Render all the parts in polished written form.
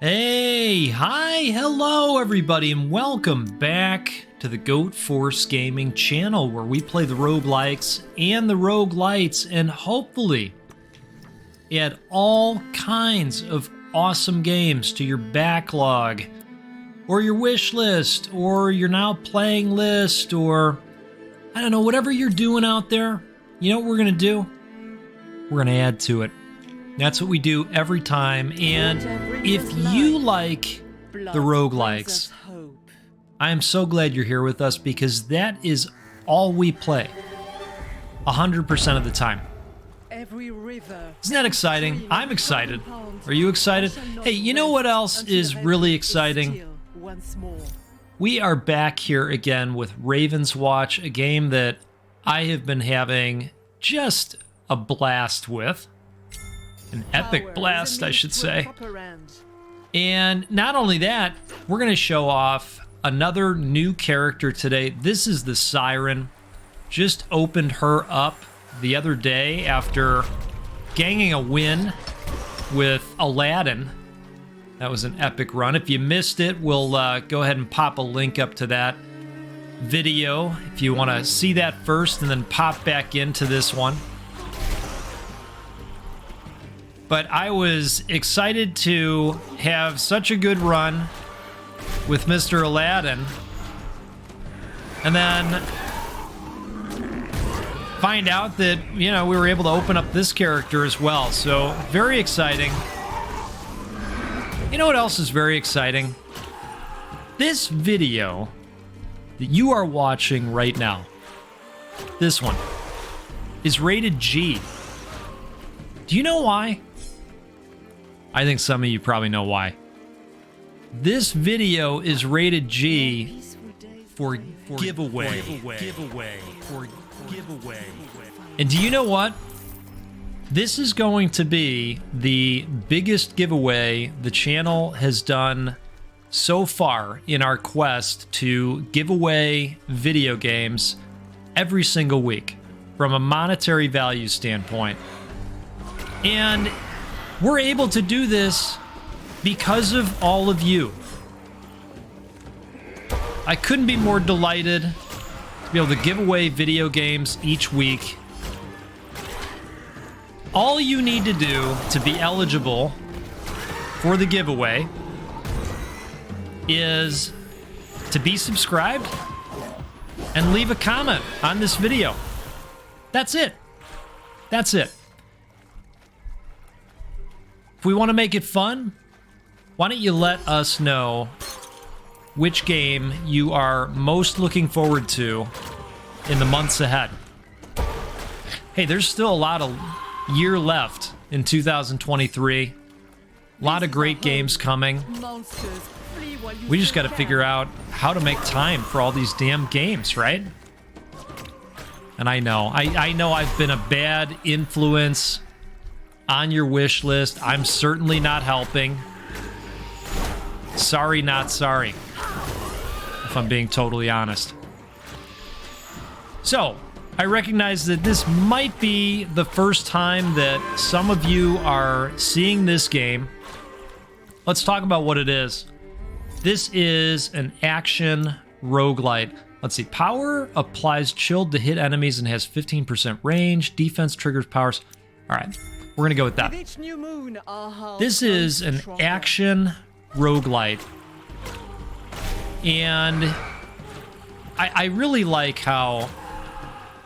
Hey, hi, hello everybody, and welcome back to the Goat Force Gaming channel, where we play the roguelikes and the roguelites, and hopefully add all kinds of awesome games to your backlog, or your wish list, or your now playing list, or I don't know, whatever you're doing out there. You know what we're gonna do? We're gonna add to it. That's what we do every time, and if you like the roguelikes, I am so glad you're here with us, because that is all we play 100% of the time. Isn't that exciting? I'm excited. Are you excited? Hey, you know what else is really exciting? We are back here again with Ravenswatch, a game that I have been having just a blast with. An epic blast, I should say. And not only that, we're going to show off another new character today. This is the Siren. Just opened her up the other day after gaining a win with Aladdin. That was an epic run. If you missed it, we'll go ahead and pop a link up to that video if you want to see that first and then pop back into this one. But I was excited to have such a good run with Mr. Aladdin, and then find out that, you know, we were able to open up this character as well. So very exciting. You know what else is very exciting? This video that you are watching right now, this one, is rated G. Do you know why? I think some of you probably know why. This video is rated G for giveaway. And do you know what? This is going to be the biggest giveaway the channel has done so far in our quest to give away video games every single week from a monetary value standpoint. And we're able to do this because of all of you. I couldn't be more delighted to be able to give away video games each week. All you need to do to be eligible for the giveaway is to be subscribed and leave a comment on this video. That's it. That's it. If we want to make it fun, why don't you let us know which game you are most looking forward to in the months ahead. Hey, there's still a lot of year left in 2023. A lot of great games coming. We just got to figure out how to make time for all these damn games, right? And I know I've been a bad influence on your wish list. I'm certainly not helping. Sorry, not sorry, if I'm being totally honest. So, I recognize that this might be the first time that some of you are seeing this game. Let's talk about what it is. This is an action roguelite. Let's see. Power applies chilled to hit enemies and has 15% range. Defense triggers powers. All right. We're going to go with that. This is an action roguelite. And I really like how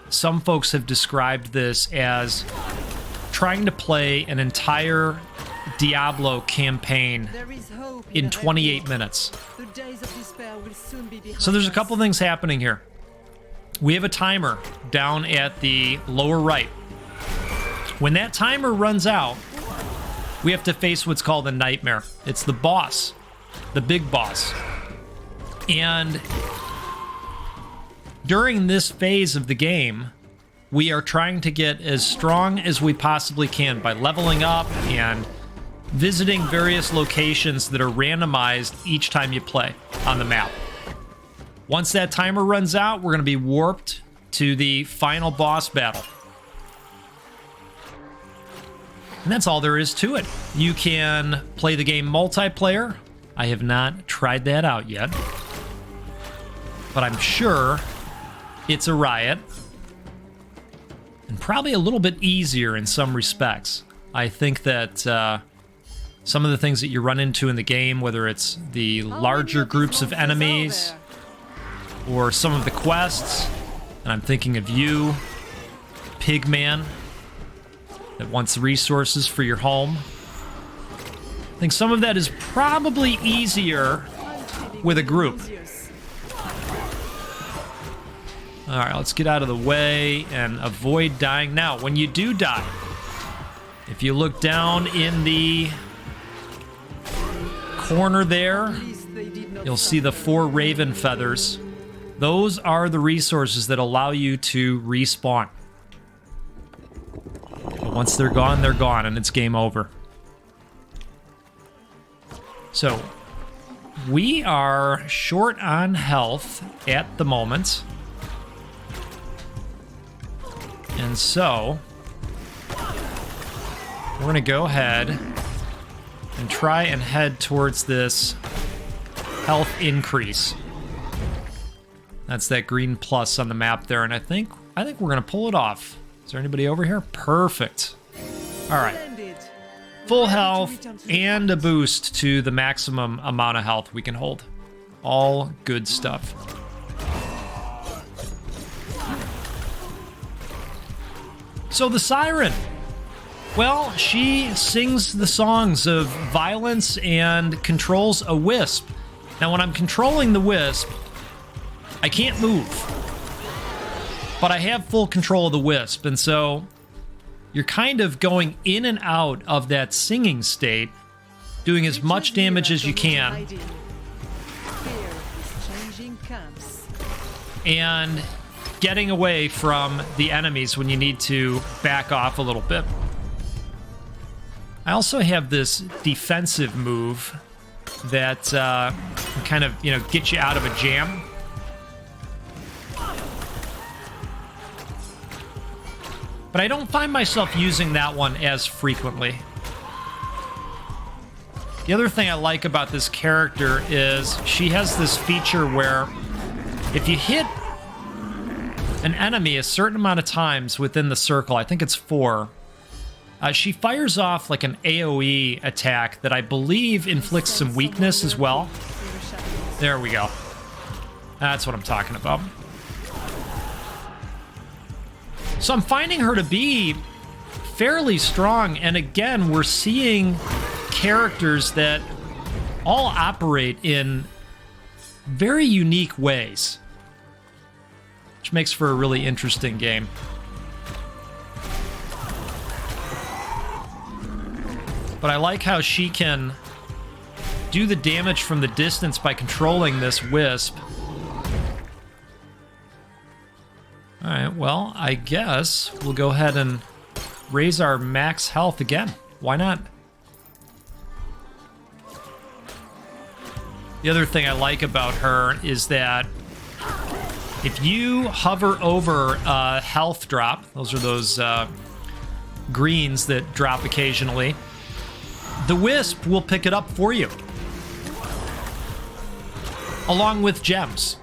some folks have described this as trying to play an entire Diablo campaign in 28 minutes. So there's a couple things happening here. We have a timer down at the lower right. When that timer runs out, we have to face what's called a nightmare. It's the boss, the big boss. And during this phase of the game, we are trying to get as strong as we possibly can by leveling up and visiting various locations that are randomized each time you play on the map. Once that timer runs out, we're going to be warped to the final boss battle. And that's all there is to it. You can play the game multiplayer. I have not tried that out yet, but I'm sure it's a riot. And probably a little bit easier in some respects. I think that some of the things that you run into in the game, whether it's the larger groups of enemies or some of the quests, and I'm thinking of you, Pigman, that wants resources for your home. I think some of that is probably easier with a group. All right, let's get out of the way and avoid dying. Now, when you do die, if you look down in the corner there, you'll see the 4 raven feathers. Those are the resources that allow you to respawn. But once they're gone, and it's game over. So, we are short on health at the moment. And so, we're going to go ahead and try and head towards this health increase. That's that green plus on the map there, and I think we're going to pull it off. Is there anybody over here? Perfect. All right. Full health and a boost to the maximum amount of health we can hold. All good stuff. So the Siren, well, she sings the songs of violence and controls a wisp. Now, when I'm controlling the wisp, I can't move, but I have full control of the wisp, and so you're kind of going in and out of that singing state, doing as much damage as you can, and getting away from the enemies when you need to back off a little bit. I also have this defensive move that kind of, get you out of a jam. But I don't find myself using that one as frequently. The other thing I like about this character is she has this feature where if you hit an enemy a certain amount of times within the circle, I think it's 4, she fires off like an AoE attack that I believe inflicts some weakness as well. There we go. That's what I'm talking about. So I'm finding her to be fairly strong, and again, we're seeing characters that all operate in very unique ways, which makes for a really interesting game. But I like how she can do the damage from the distance by controlling this wisp. Alright, well, I guess we'll go ahead and raise our max health again. Why not? The other thing I like about her is that if you hover over a health drop, those are those greens that drop occasionally, the wisp will pick it up for you, along with gems.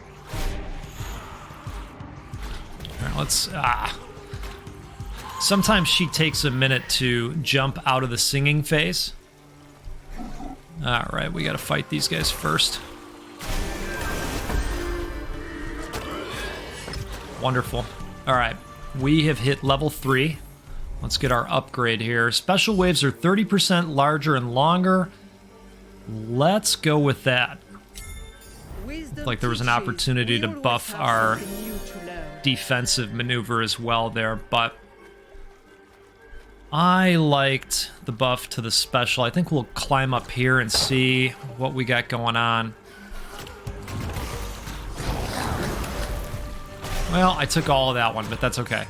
All right, let's... Sometimes she takes a minute to jump out of the singing phase. All right, we got to fight these guys first. Wonderful. All right, we have hit level 3. Let's get our upgrade here. Special waves are 30% larger and longer. Let's go with that. Looked like there was an opportunity to buff our defensive maneuver as well there, but I liked the buff to the special. I think we'll climb up here and see what we got going on. Well, I took all of that one, but that's okay.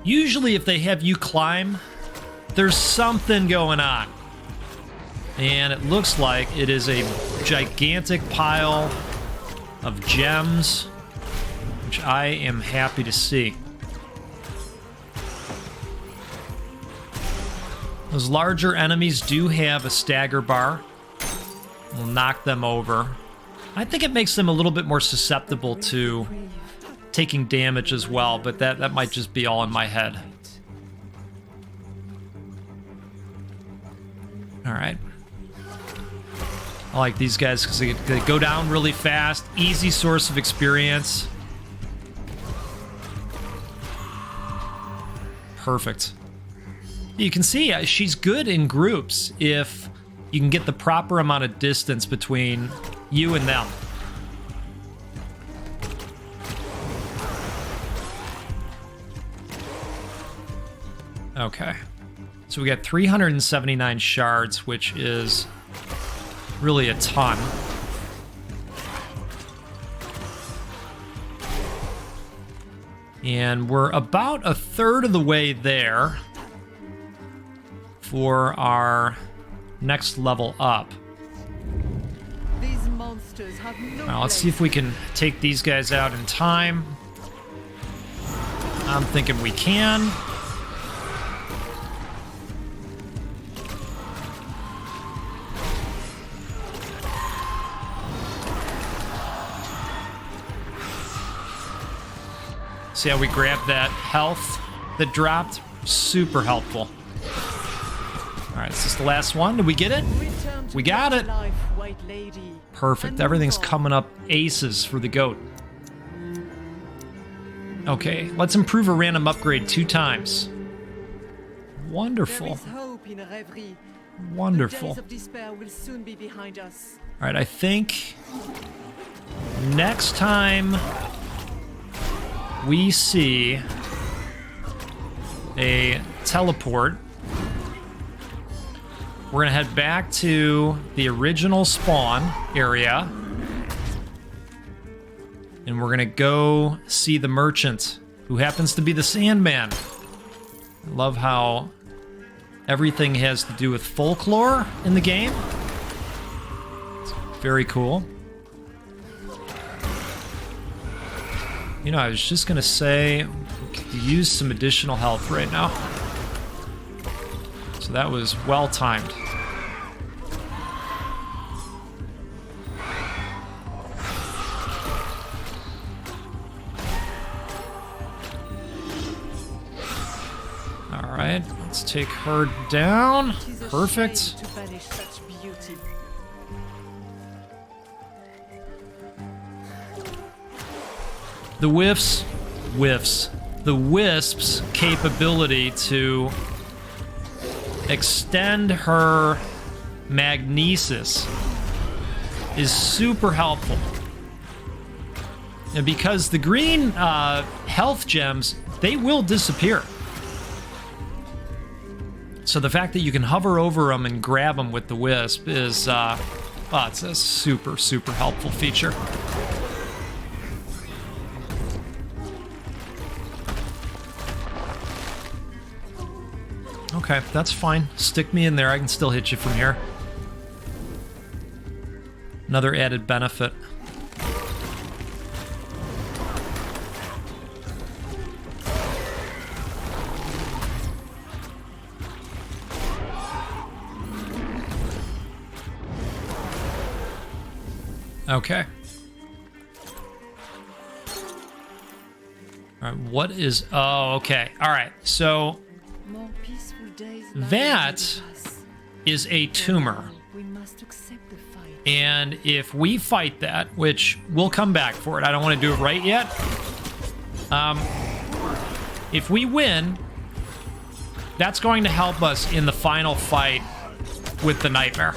Usually if they have you climb, there's something going on. And it looks like it is a gigantic pile of gems, which I am happy to see. Those larger enemies do have a stagger bar. We'll knock them over. I think it makes them a little bit more susceptible to taking damage as well, but that might just be all in my head. All right. I like these guys because they go down really fast. Easy source of experience. Perfect. You can see she's good in groups if you can get the proper amount of distance between you and them. Okay. So we got 379 shards, which is really a ton. And we're about a third of the way there for our next level up. These monsters have no Now, let's see if we can take these guys out in time. I'm thinking we can. See how we grabbed that health that dropped? Super helpful. All right, is this the last one? Did we get it? We got it. Perfect. Everything's coming up aces for the goat. Okay, let's improve a random upgrade 2 times. Wonderful. Wonderful. All right, I think next time we see a teleport, we're gonna head back to the original spawn area, and we're gonna go see the merchant, who happens to be the Sandman. I love how everything has to do with folklore in the game. It's very cool. You know, I was just gonna say we could use some additional health right now. So that was well timed. All right, let's take her down. Perfect. The the wisp's capability to extend her magnesis is super helpful. And because the green health gems, they will disappear. So the fact that you can hover over them and grab them with the wisp is, it's a super, super helpful feature. Okay, that's fine. Stick me in there. I can still hit you from here. Another added benefit. Okay. All right, what is... Oh, okay. All right, so... that is a tumor. And if we fight that, which we'll come back for it, I don't want to do it right yet. If we win, that's going to help us in the final fight with the nightmare.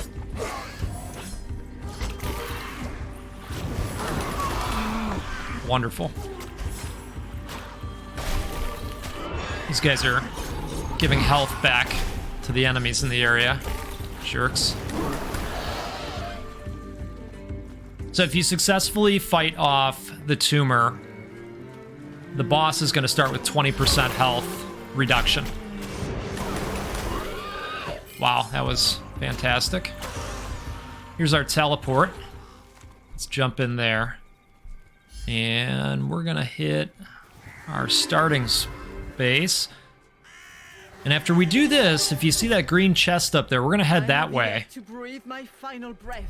Wonderful. These guys are giving health back to the enemies in the area. Jerks. So if you successfully fight off the tumor, the boss is going to start with 20% health reduction. Wow, that was fantastic. Here's our teleport. Let's jump in there. And we're gonna hit our starting space. And after we do this, if you see that green chest up there, we're gonna head that way. To breathe my final breath.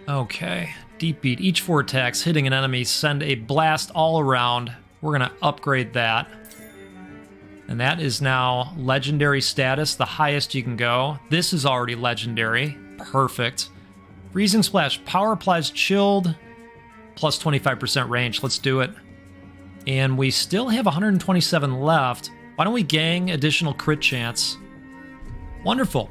Okay, deep beat. Each 4 attacks hitting an enemy send a blast all around. We're gonna upgrade that. And that is now legendary status, the highest you can go. This is already legendary. Perfect. Freezing Splash, power applies chilled, plus 25% range. Let's do it. And we still have 127 left. Why don't we gang additional crit chance? Wonderful.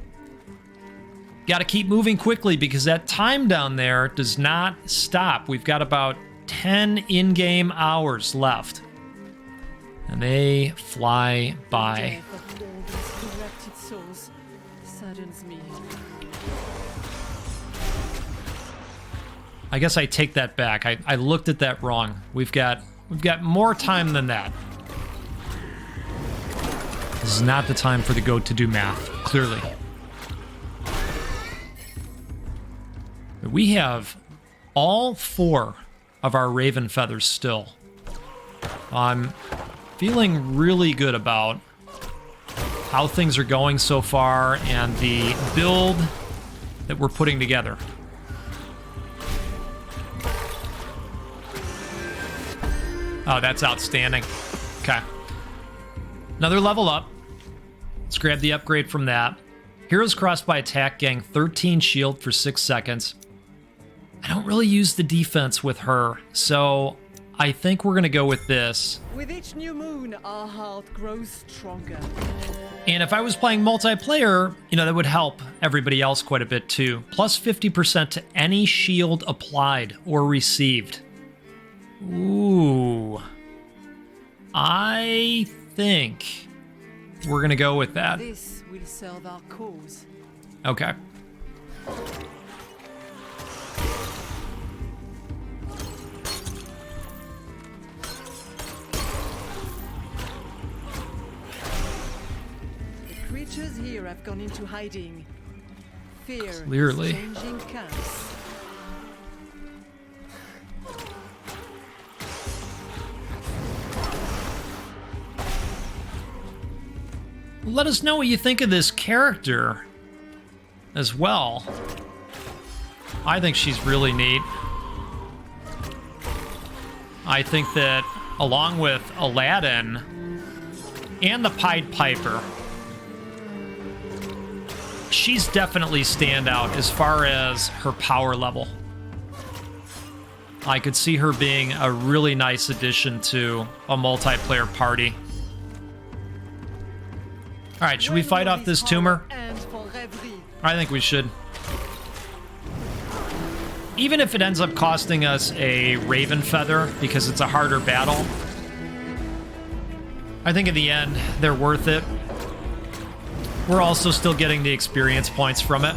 Got to keep moving quickly because that time down there does not stop. We've got about 10 in-game hours left. And they fly by. Death of all these corrupted souls saddens me. I guess I take that back. I looked at that wrong. We've got more time than that. This is not the time for the goat to do math, clearly. But we have all 4 of our raven feathers still. I'm feeling really good about how things are going so far and the build that we're putting together. Oh, that's outstanding. Okay. Another level up. Let's grab the upgrade from that. Heroes crossed by attack gang 13 shield for 6 seconds. I don't really use the defense with her, so I think we're going to go with this. With each new moon, our heart grows stronger. And if I was playing multiplayer, that would help everybody else quite a bit too. Plus 50% to any shield applied or received. Ooh. I think we're going to go with that. This will serve our cause. Okay. The creatures here have gone into hiding. Fear Clearly. is changing camps. Let us know what you think of this character as well. I think she's really neat. I think that along with Aladdin and the Pied Piper, she's definitely standout as far as her power level. I could see her being a really nice addition to a multiplayer party. All right, should we fight off this tumor? I think we should. Even if it ends up costing us a raven feather because it's a harder battle, I think in the end, they're worth it. We're also still getting the experience points from it.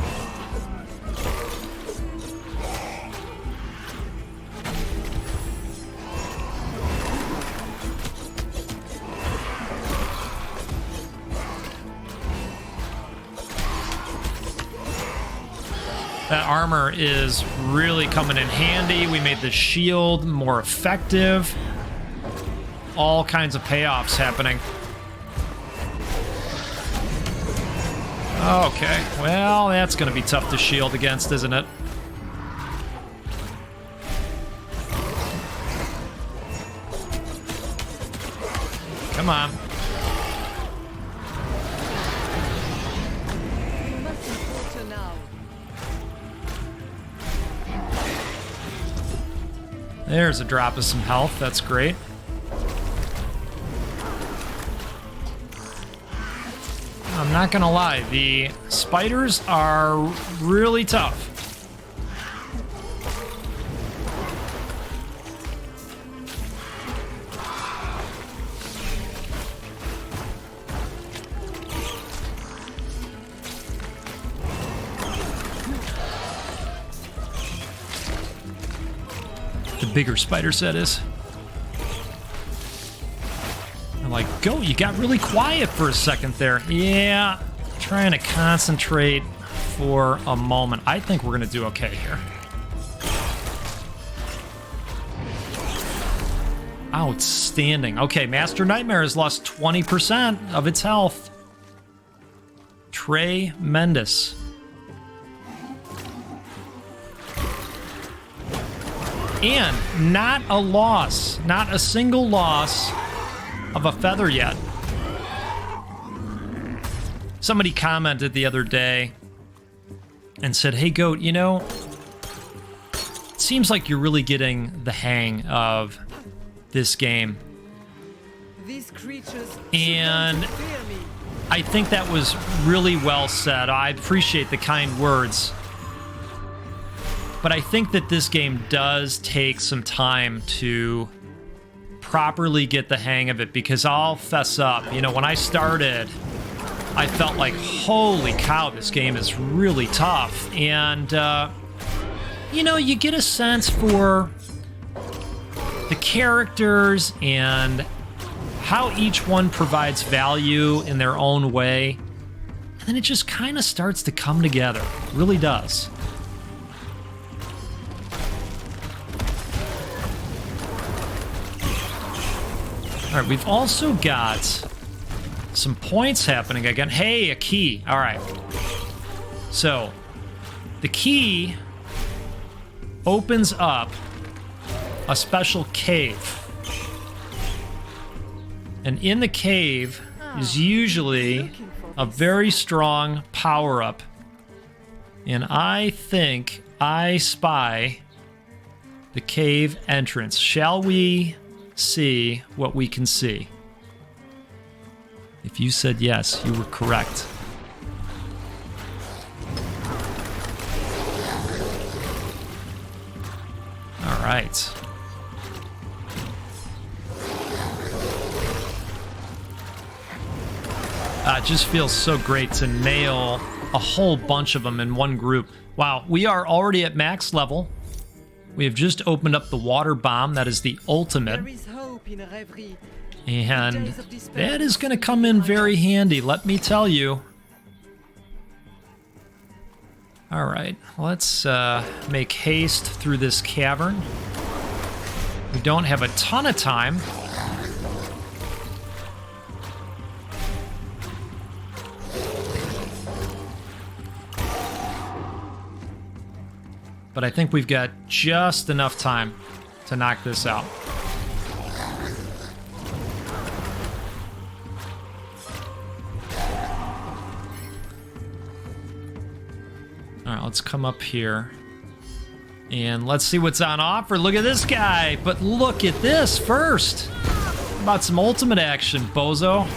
That armor is really coming in handy. We made the shield more effective. All kinds of payoffs happening. Okay, well, that's going to be tough to shield against, isn't it? Come on. There's a drop of some health. That's great. I'm not gonna lie, the spiders are really tough. The bigger spider set is. I'm like, go, you got really quiet for a second there. Yeah, trying to concentrate for a moment. I think we're going to do okay here. Outstanding. Okay, Master Nightmare has lost 20% of its health. Tremendous. And not a loss, not a single loss of a feather yet. Somebody commented the other day and said, hey, Goat, you know, it seems like you're really getting the hang of this game. These creatures And fear me. I think that was really well said. I appreciate the kind words. But I think that this game does take some time to properly get the hang of it, because I'll fess up. You know, when I started, I felt like, holy cow, this game is really tough. And, you know, you get a sense for the characters and how each one provides value in their own way. And then it just kind of starts to come together. It really does. All right, we've also got some points happening again. Hey, a key. All right. So, the key opens up a special cave. And in the cave is usually a very strong power-up. And I think I spy the cave entrance. Shall we see what we can see? If you said yes, you were correct. All right. It just feels so great to nail a whole bunch of them in one group. Wow, we are already at max level. We have just opened up the water bomb. That is the ultimate. There is hope in reverie. And that is going to come in very handy, let me tell you. All right, let's make haste through this cavern. We don't have a ton of time. But I think we've got just enough time to knock this out. All right, let's come up here. And let's see what's on offer. Look at this guy. But look at this first. How about some ultimate action, bozo?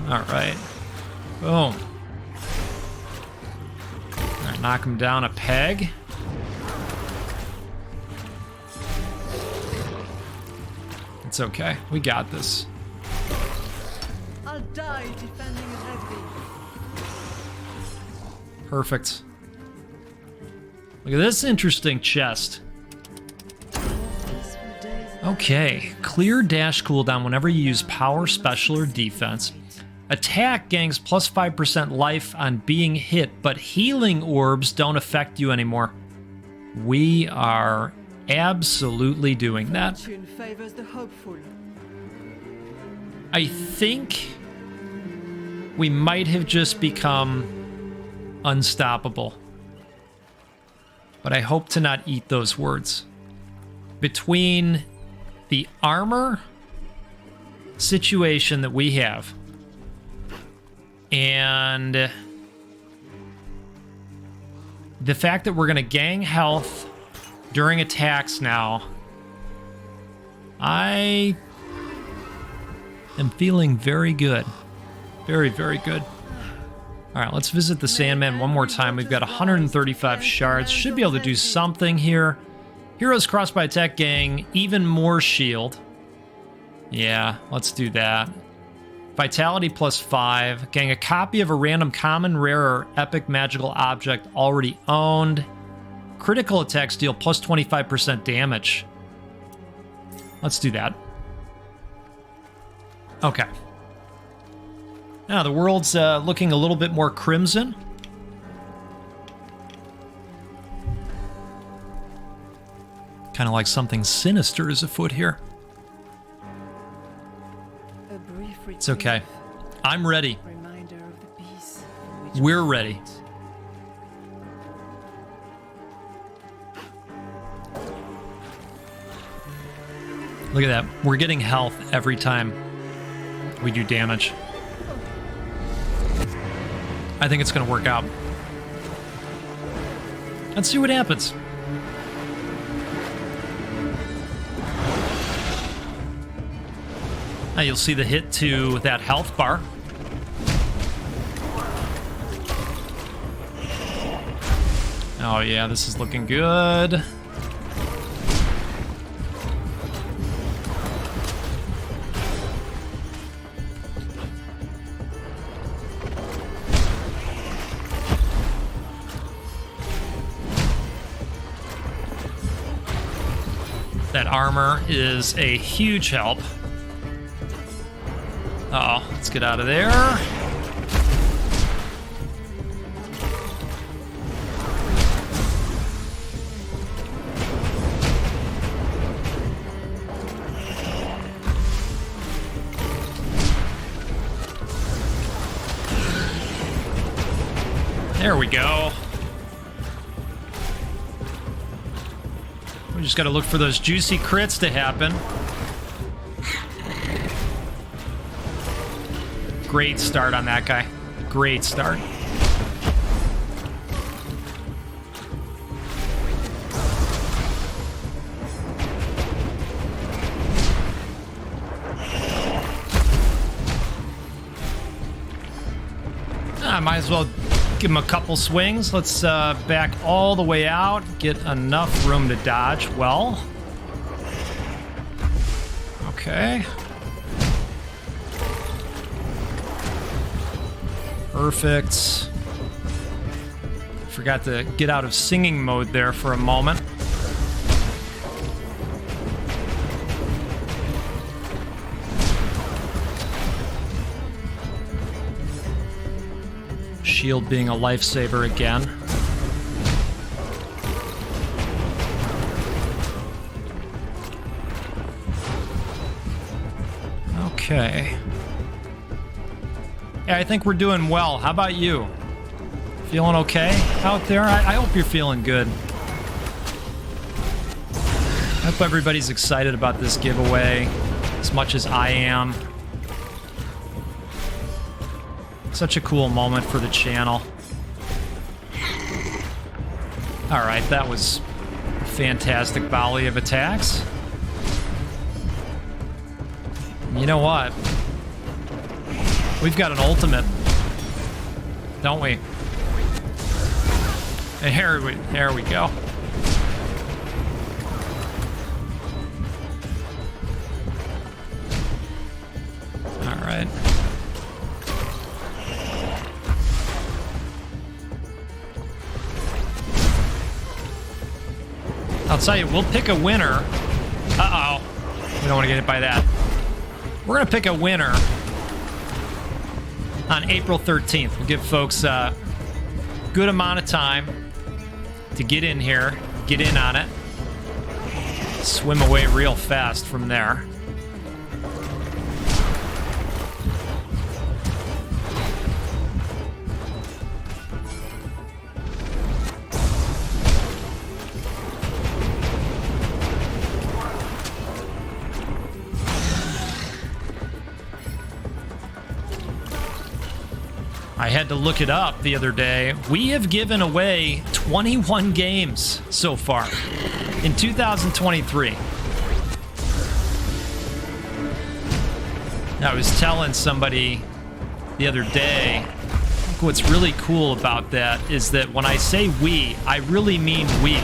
All right. Boom. Knock him down a peg. It's okay. We got this. I'll die defending reverie. Perfect. Look at this interesting chest. Okay. Clear dash cooldown whenever you use power, special, or defense. Attack gains plus 5% life on being hit, but healing orbs don't affect you anymore. We are absolutely doing that. Fortune favors the hopeful. I think we might have just become unstoppable. But I hope to not eat those words. Between the armor situation that we have and the fact that we're going to gang health during attacks now, I am feeling very good. Very, very good. All right, let's visit the Sandman one more time. We've got 135 shards. Should be able to do something here. Heroes crossed by attack gang even more shield. Yeah, let's do that. Vitality plus 5. Gang a copy of a random common, rare, or epic magical object already owned. Critical attacks deal plus 25% damage. Let's do that. Okay. Now, the world's looking a little bit more crimson. Kind of like something sinister is afoot here. A brief It's okay. I'm ready. reminder of the peace for which We're we ready. fight. Look at that. We're getting health every time we do damage. I think it's going to work out. Let's see what happens. Now you'll see the hit to that health bar. Oh yeah, this is looking good. That armor is a huge help. Uh-oh, let's get out of there. There we go. We just gotta look for those juicy crits to happen. Great start on that guy. Great start. I might as well give him a couple swings. Let's back all the way out. Get enough room to dodge well. Okay. Perfect. Forgot to get out of singing mode there for a moment. Shield being a lifesaver again. Okay. Yeah, I think we're doing well. How about you? Feeling okay out there? I hope you're feeling good. I hope everybody's excited about this giveaway as much as I am. Such a cool moment for the channel. Alright, that was a fantastic volley of attacks. You know what? We've got an ultimate, don't we? And here we go. All right. I'll tell you, we'll pick a winner. Uh-oh. We don't want to get hit by that. We're going to pick a winner on April 13th. We'll give folks a good amount of time to get in here, get in on it, swim away real fast from there. I had to look it up the other day. We have given away 21 games so far in 2023. I was telling somebody the other day, what's really cool about that is that when I say we, I really mean we.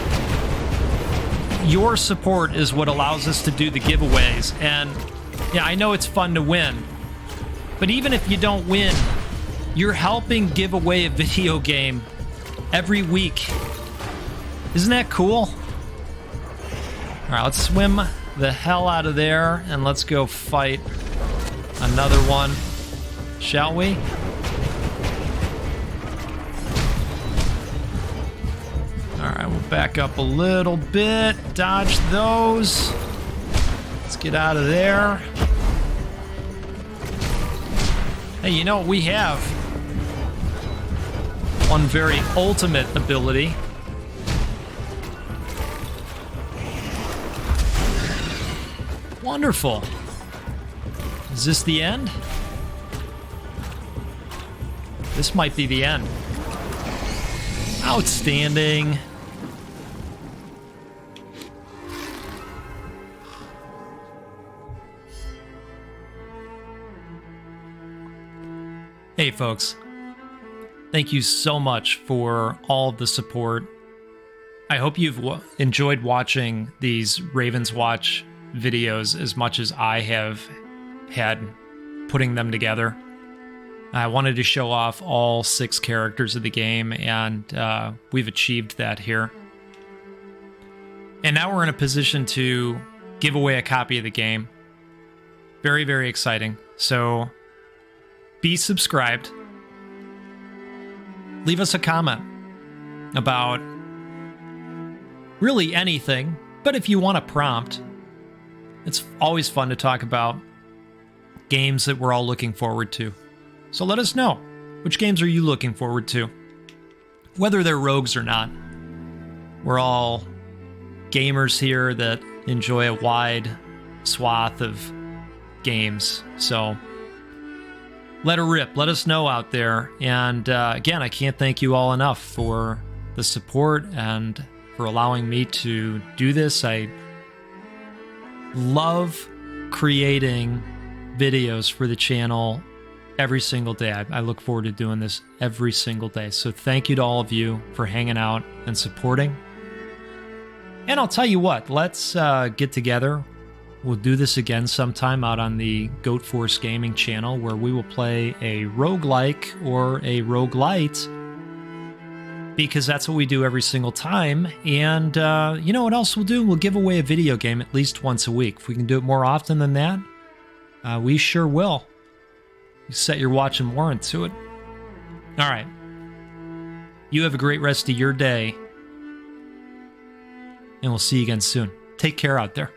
Your support is what allows us to do the giveaways. And yeah, I know it's fun to win, but even if you don't win, you're helping give away a video game every week. Isn't that cool? All right, let's swim the hell out of there and let's go fight another one. shall we? All right, we'll back up a little bit, dodge those. Let's get out of there. Hey, you know what we have? One very ultimate ability. Wonderful. Is this the end? This might be the end. Outstanding. Hey folks, thank you so much for all of the support. I hope you've enjoyed watching these Ravenswatch videos as much as I have had putting them together. I wanted to show off all 6 characters of the game, and we've achieved that here. And now we're in a position to give away a copy of the game. Very, very exciting. So be subscribed. Leave us a comment about really anything, but if you want a prompt, it's always fun to talk about games that we're all looking forward to. So let us know, which games are you looking forward to? Whether they're rogues or not. We're all gamers here that enjoy a wide swath of games, so let her rip. Let us know out there. And again, I can't thank you all enough for the support and for allowing me to do this. I love creating videos for the channel every single day. I look forward to doing this every single day. So thank you to all of you for hanging out and supporting. And I'll tell you what, let's get together. We'll do this again sometime out on the Goat Force Gaming channel, where we will play a roguelike or a roguelite, because that's what we do every single time. And you know what else we'll do? We'll give away a video game at least once a week. If we can do it more often than that, we sure will. You set your watch and warrant to it. All right. You have a great rest of your day, and we'll see you again soon. Take care out there.